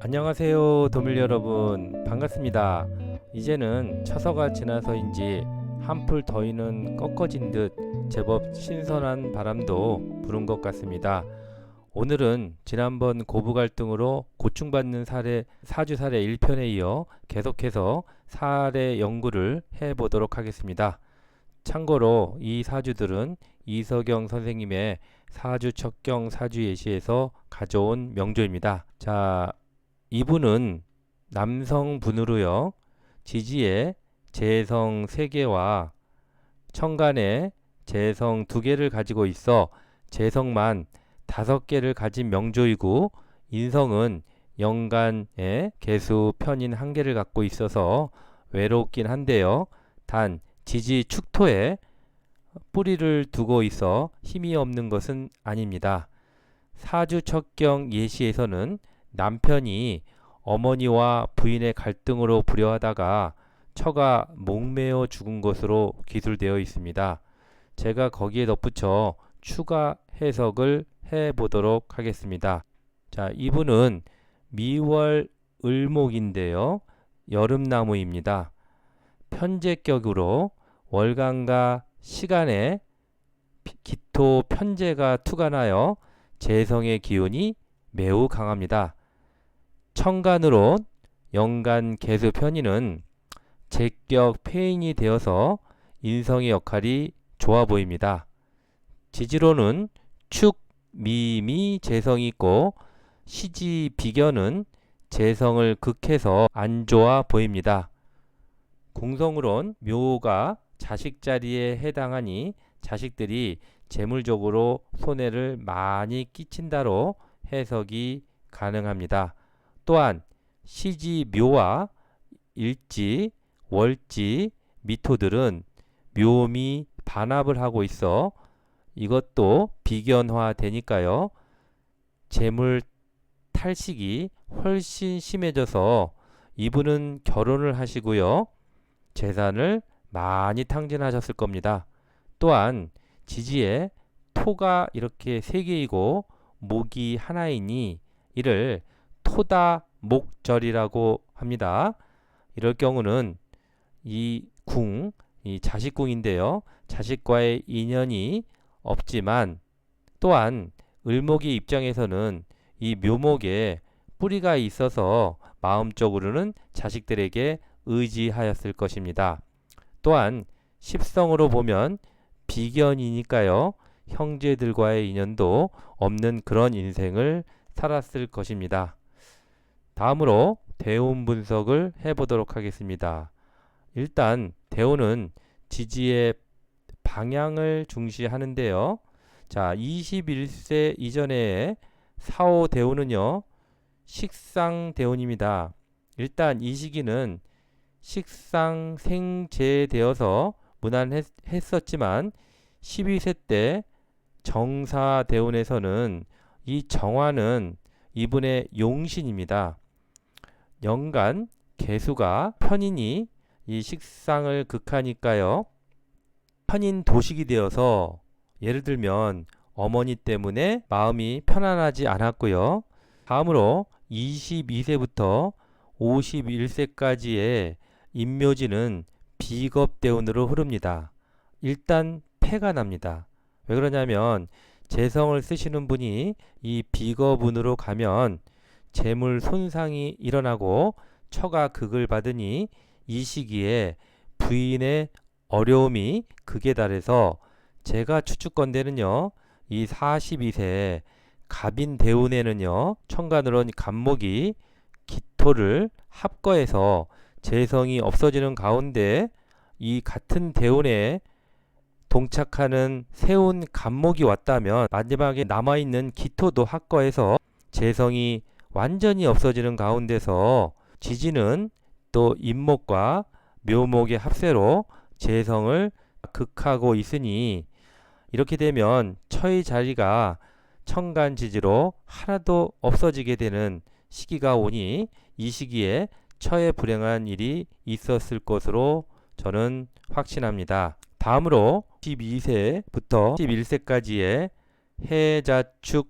안녕하세요, 도밀 여러분. 반갑습니다. 이제는 처서가 지나서인지 한풀 더위는 꺾어진 듯 제법 신선한 바람도 부는 것 같습니다. 오늘은 지난번 고부 갈등으로 고충받는 사주 사례 1편에 이어 계속해서 사례 연구를 해보도록 하겠습니다. 참고로 이 사주들은 이석영 선생님의 사주 척경 사주 예시에서 가져온 명조입니다. 자, 이분은 남성분으로요. 지지에 재성 3개와 천간에 재성 2개를 가지고 있어 재성만 5개를 가진 명조이고, 인성은 연간에 개수 편인 1개를 갖고 있어서 외롭긴 한데요. 단 지지 축토에 뿌리를 두고 있어 힘이 없는 것은 아닙니다. 사주 척경 예시에서는 남편이 어머니와 부인의 갈등으로 불효하다가 처가 목매어 죽은 것으로 기술되어 있습니다. 제가 거기에 덧붙여 추가 해석을 해보도록 하겠습니다. 자, 이분은 미월 을목인데요. 여름나무입니다. 편제격으로 월간과 시간에 기토 편제가 투간하여 재성의 기운이 매우 강합니다. 천간으로 연간 개수 편인은 제격 폐인이 되어서 인성의 역할이 좋아 보입니다. 지지로는 축, 미미 재성이 있고 시지 비견은 재성을 극해서 안 좋아 보입니다. 공성으론 묘가 자식 자리에 해당하니 자식들이 재물적으로 손해를 많이 끼친다로 해석이 가능합니다. 또한 시지 묘와 일지, 월지, 미토들은 묘미 반합을 하고 있어 이것도 비견화 되니까요. 재물 탈식이 훨씬 심해져서 이분은 결혼을 하시고요. 재산을 많이 탕진하셨을 겁니다. 또한 지지에 토가 이렇게 3개이고 목이 하나이니 이를 토다목절이라고 합니다. 이럴 경우는 이 자식궁인데요. 자식과의 인연이 없지만 또한 을목의 입장에서는 이 묘목에 뿌리가 있어서 마음적으로는 자식들에게 의지하였을 것입니다. 또한 십성으로 보면 비견이니까요. 형제들과의 인연도 없는 그런 인생을 살았을 것입니다. 다음으로 대운 분석을 해보도록 하겠습니다. 일단 대운은 지지의 방향을 중시하는데요. 자, 21세 이전에 사오 대운은요. 식상 대운입니다. 일단 이 시기는 식상 생재되어서 무난했었지만 12세 때 정사 대운에서는 이 정화는 이분의 용신입니다. 연간 개수가 편인이 이 식상을 극하니까요. 편인 도식이 되어서 예를 들면 어머니 때문에 마음이 편안하지 않았고요. 다음으로 22세부터 51세까지의 임묘지는 비겁대운으로 흐릅니다. 일단 폐가 납니다. 왜 그러냐면 재성을 쓰시는 분이 이 비겁운으로 가면 재물 손상이 일어나고 처가 극을 받으니 이 시기에 부인의 어려움이 극에 달해서 제가 추측건대는요. 이 42세 갑인 대운에는요. 천간으로는 갑목이 기토를 합거해서 재성이 없어지는 가운데 이 같은 대운에 동착하는 세운 갑목이 왔다면 마지막에 남아있는 기토도 합거해서 재성이 완전히 없어지는 가운데서 지지는 또 임목과 묘목의 합세로 재성을 극하고 있으니 이렇게 되면 처의 자리가 천간지지로 하나도 없어지게 되는 시기가 오니 이 시기에 처에 불행한 일이 있었을 것으로 저는 확신합니다. 다음으로 12세부터 11세까지의 해자축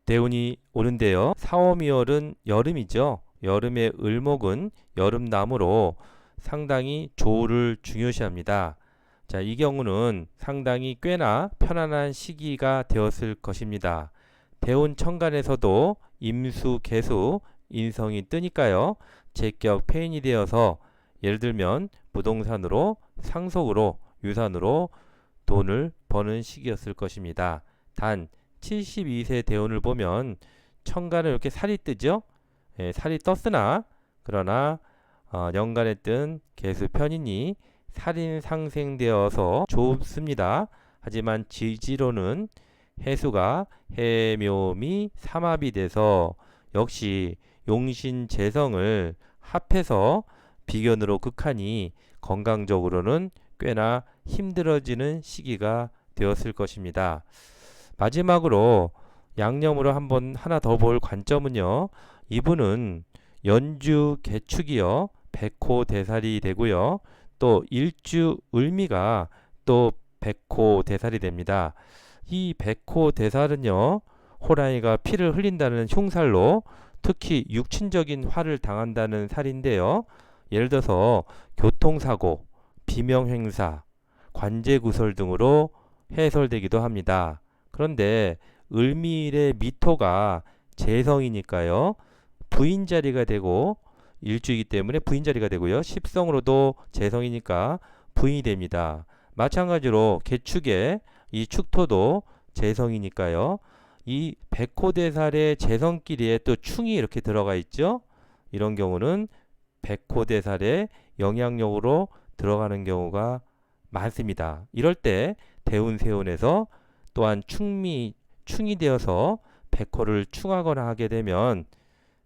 대운이 오는데요. 4, 5, 2월은 여름이죠. 여름의 을목은 여름나무로 상당히 조우를 중요시합니다. 자, 이 경우는 상당히 꽤나 편안한 시기가 되었을 것입니다. 대운 천간에서도 임수, 개수, 인성이 뜨니까요. 제격 폐인이 되어서 예를 들면 부동산으로, 상속으로, 유산으로 돈을 버는 시기였을 것입니다. 단 72세 대운을 보면 천간에 이렇게 살이 뜨죠. 예, 살이 떴으나 그러나 연간에 뜬 개수 편이니 살인 상생되어서 좋습니다. 하지만 지지로는 해수가 해묘미 삼합이 돼서 역시 용신재성을 합해서 비견으로 극하니 건강적으로는 꽤나 힘들어지는 시기가 되었을 것입니다. 마지막으로 양념으로 한번 하나 더 볼 관점은요. 이분은 연주 개축이요. 백호 대살이 되고요. 또 일주 을미가 또 백호 대살이 됩니다. 이 백호 대살은요. 호랑이가 피를 흘린다는 흉살로 특히 육친적인 화를 당한다는 살인데요. 예를 들어서 교통사고, 비명행사, 관제구설 등으로 해설되기도 합니다. 그런데 을미일의 미토가 재성이니까요. 부인자리가 되고 일주이기 때문에 부인자리가 되고요. 십성으로도 재성이니까 부인이 됩니다. 마찬가지로 개축의 이 축토도 재성이니까요. 이 백호대살의 재성끼리에 또 충이 이렇게 들어가 있죠. 이런 경우는 백호대살의 영향력으로 들어가는 경우가 많습니다. 이럴 때 대운세운에서 또한 충이 되어서 백호를 충하거나 하게 되면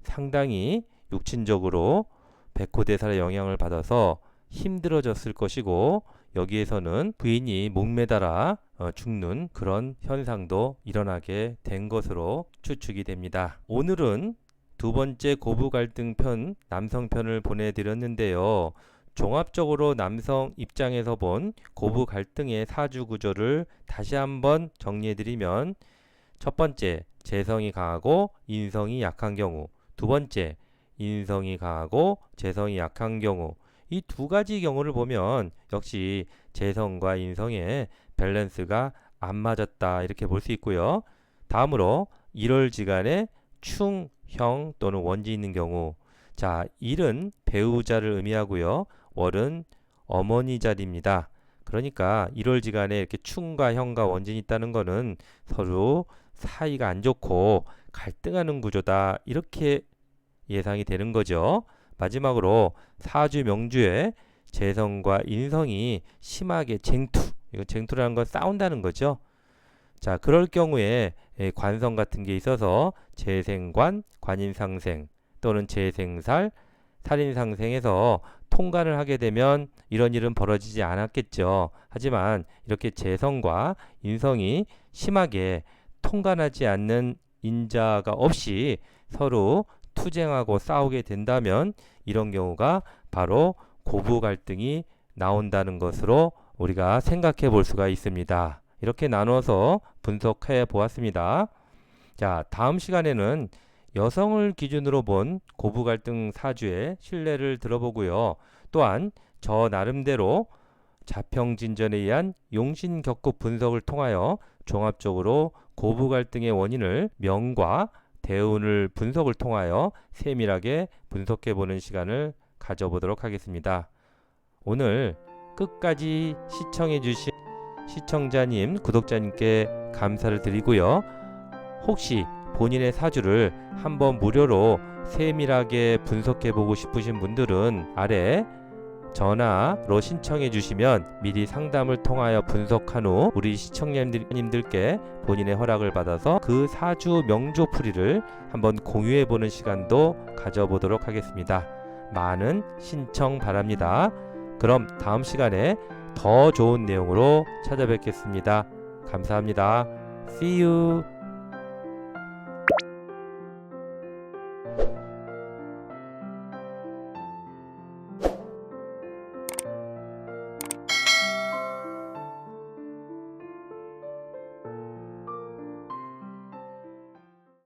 상당히 육친적으로 백호대살의 영향을 받아서 힘들어졌을 것이고 여기에서는 부인이 목매달아 죽는 그런 현상도 일어나게 된 것으로 추측이 됩니다. 오늘은 두 번째 고부 갈등 편 남성 편을 보내드렸는데요. 종합적으로 남성 입장에서 본 고부 갈등의 사주 구조를 다시 한번 정리해드리면 첫 번째, 재성이 강하고 인성이 약한 경우. 두 번째, 인성이 강하고 재성이 약한 경우. 이 두 가지 경우를 보면 역시 재성과 인성의 밸런스가 안 맞았다 이렇게 볼 수 있고요. 다음으로 일월지간에 충, 형 또는 원지 있는 경우. 자, 일은 배우자를 의미하고요. 월은 어머니 자리입니다. 그러니까 일월지간에 이렇게 충과 형과 원진이 있다는 것은 서로 사이가 안 좋고 갈등하는 구조다 이렇게 예상이 되는 거죠. 마지막으로 사주 명주에 재성과 인성이 심하게 쟁투, 이거 쟁투라는 건 싸운다는 거죠. 자, 그럴 경우에 관성 같은 게 있어서 재생관, 관인상생 또는 재생살, 살인상생에서 통관을 하게 되면 이런 일은 벌어지지 않았겠죠. 하지만 이렇게 재성과 인성이 심하게 통관하지 않는 인자가 없이 서로 투쟁하고 싸우게 된다면 이런 경우가 바로 고부 갈등이 나온다는 것으로 우리가 생각해 볼 수가 있습니다. 이렇게 나눠서 분석해 보았습니다. 자, 다음 시간에는 여성을 기준으로 본 고부 갈등 사주의 신뢰를 들어보고요. 또한 저 나름대로 자평진전에 의한 용신격급 분석을 통하여 종합적으로 고부 갈등의 원인을 명과 대운을 분석을 통하여 세밀하게 분석해 보는 시간을 가져보도록 하겠습니다. 오늘 끝까지 시청해 주신 시청자님, 구독자님께 감사를 드리고요. 혹시 본인의 사주를 한번 무료로 세밀하게 분석해 보고 싶으신 분들은 아래 전화로 신청해 주시면 미리 상담을 통하여 분석한 후 우리 시청자님들께 본인의 허락을 받아서 그 사주 명조풀이를 한번 공유해 보는 시간도 가져보도록 하겠습니다. 많은 신청 바랍니다. 그럼 다음 시간에 더 좋은 내용으로 찾아뵙겠습니다. 감사합니다. See you.